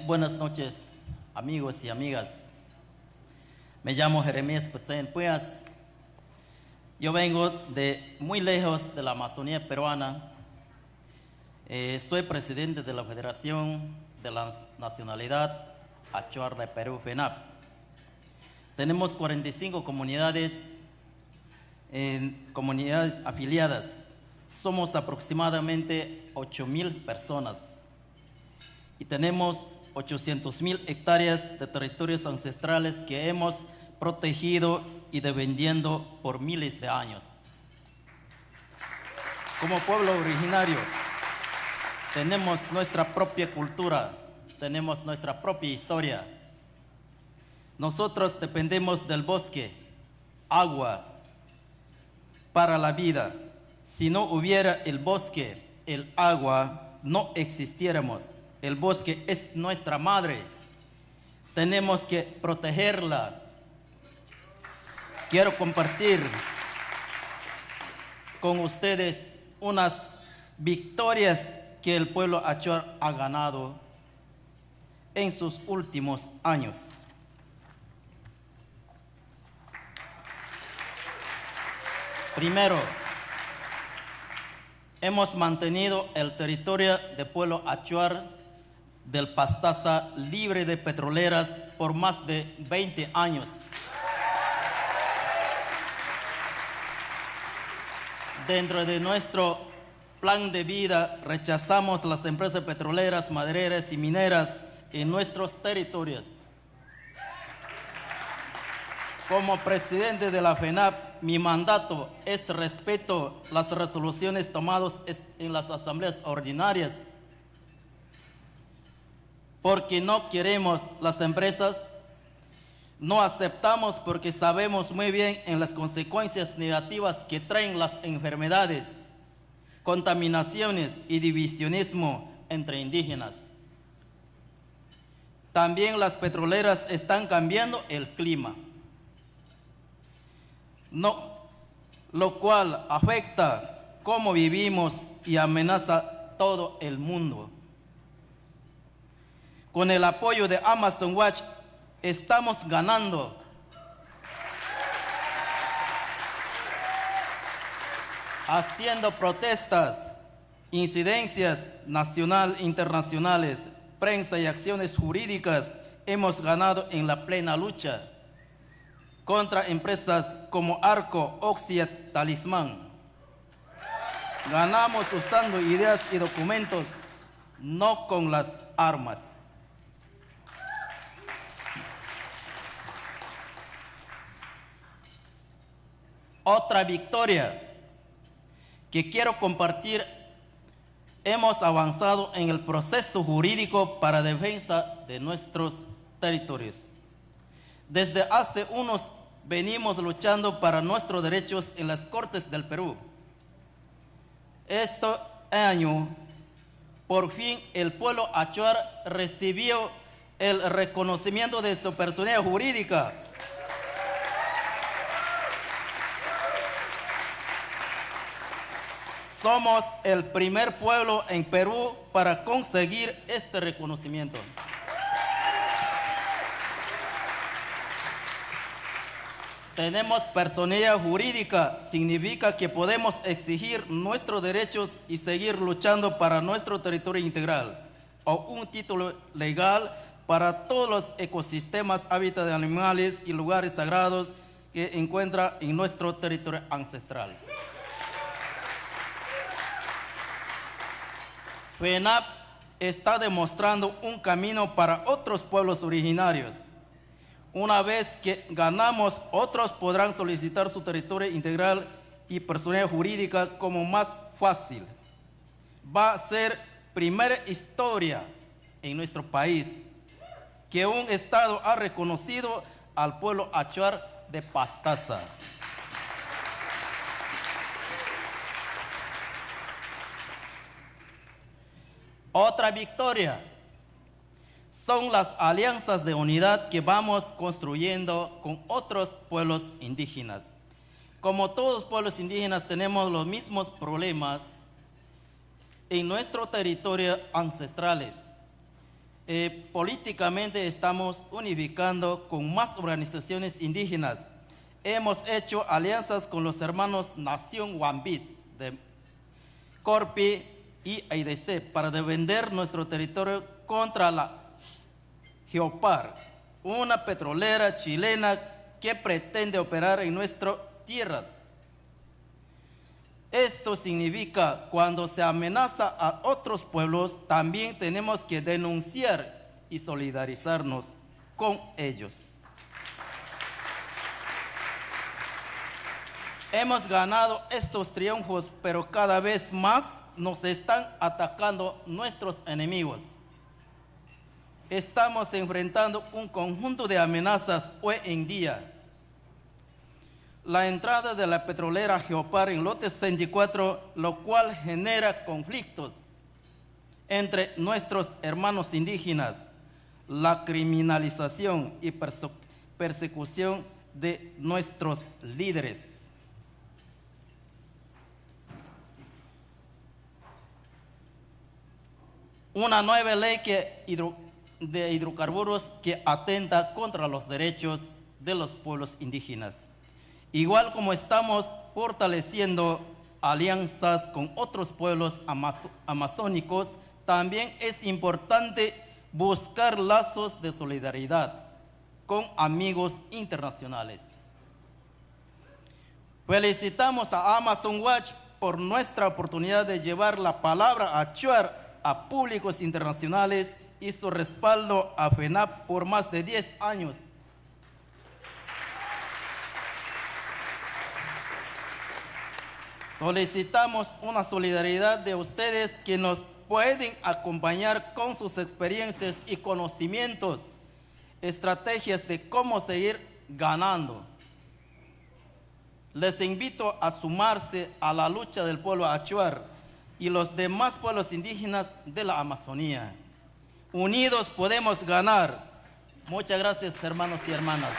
Buenas noches, amigos y amigas. Me llamo Jeremías Petsen Puas. Yo vengo de muy lejos de la Amazonía peruana. Soy presidente de la Federación de la Nacionalidad Achuar de Perú, FENAP. Tenemos 45 comunidades afiliadas. Somos aproximadamente 8,000 personas y tenemos 800,000 hectáreas de territorios ancestrales que hemos protegido y defendiendo por miles de años. Como pueblo originario, tenemos nuestra propia cultura, tenemos nuestra propia historia. Nosotros dependemos del bosque, agua, para la vida. Si no hubiera el bosque, el agua, no existiéramos. El bosque es nuestra madre. Tenemos que protegerla. Quiero compartir con ustedes unas victorias que el pueblo achuar ha ganado en sus últimos años. Primero, hemos mantenido el territorio del pueblo achuar del Pastaza libre de petroleras por más de 20 años. Dentro de nuestro plan de vida, rechazamos las empresas petroleras, madereras y mineras en nuestros territorios. Como presidente de la FENAP, mi mandato es respeto las resoluciones tomadas en las asambleas ordinarias, porque no queremos las empresas, no aceptamos porque sabemos muy bien en las consecuencias negativas que traen las enfermedades, contaminaciones y divisionismo entre indígenas. También las petroleras están cambiando el clima, lo cual afecta cómo vivimos y amenaza todo el mundo. Con el apoyo de Amazon Watch estamos ganando. Haciendo protestas, incidencias nacionales, internacionales, prensa y acciones jurídicas, hemos ganado en la plena lucha contra empresas como Arco, Oxia, Talismán. Ganamos usando ideas y documentos, no con las armas. Otra victoria que quiero compartir: hemos avanzado en el proceso jurídico para defensa de nuestros territorios. Desde hace unos venimos luchando para nuestros derechos en las Cortes del Perú. Este año, por fin, el pueblo achuar recibió el reconocimiento de su personalidad jurídica. Somos el primer pueblo en Perú para conseguir este reconocimiento. Tenemos personalidad jurídica, significa que podemos exigir nuestros derechos y seguir luchando para nuestro territorio integral, o un título legal para todos los ecosistemas, hábitats de animales y lugares sagrados que encuentra en nuestro territorio ancestral. FENAP está demostrando un camino para otros pueblos originarios. Una vez que ganamos, otros podrán solicitar su territorio integral y personalidad jurídica como más fácil. Va a ser primera historia en nuestro país que un estado ha reconocido al pueblo achuar de Pastaza. Otra victoria son las alianzas de unidad que vamos construyendo con otros pueblos indígenas. Como todos los pueblos indígenas tenemos los mismos problemas en nuestro territorio ancestrales. Políticamente estamos unificando con más organizaciones indígenas. Hemos hecho alianzas con los hermanos Nación Wambis de Corpi y AIDC para defender nuestro territorio contra la Geopar, una petrolera chilena que pretende operar en nuestras tierras. Esto significa cuando se amenaza a otros pueblos, también tenemos que denunciar y solidarizarnos con ellos. Hemos ganado estos triunfos, pero cada vez más nos están atacando nuestros enemigos. Estamos enfrentando un conjunto de amenazas hoy en día. La entrada de la petrolera Geopar en lote 64, lo cual genera conflictos entre nuestros hermanos indígenas, la criminalización y persecución de nuestros líderes. Una nueva ley de hidrocarburos que atenta contra los derechos de los pueblos indígenas. Igual como estamos fortaleciendo alianzas con otros pueblos amazónicos, también es importante buscar lazos de solidaridad con amigos internacionales. Felicitamos a Amazon Watch por nuestra oportunidad de llevar la palabra achuar a públicos internacionales y su respaldo a FENAP por más de 10 años. Solicitamos una solidaridad de ustedes que nos pueden acompañar con sus experiencias y conocimientos, estrategias de cómo seguir ganando. Les invito a sumarse a la lucha del pueblo achuar y los demás pueblos indígenas de la Amazonía. Unidos podemos ganar. Muchas gracias, hermanos y hermanas.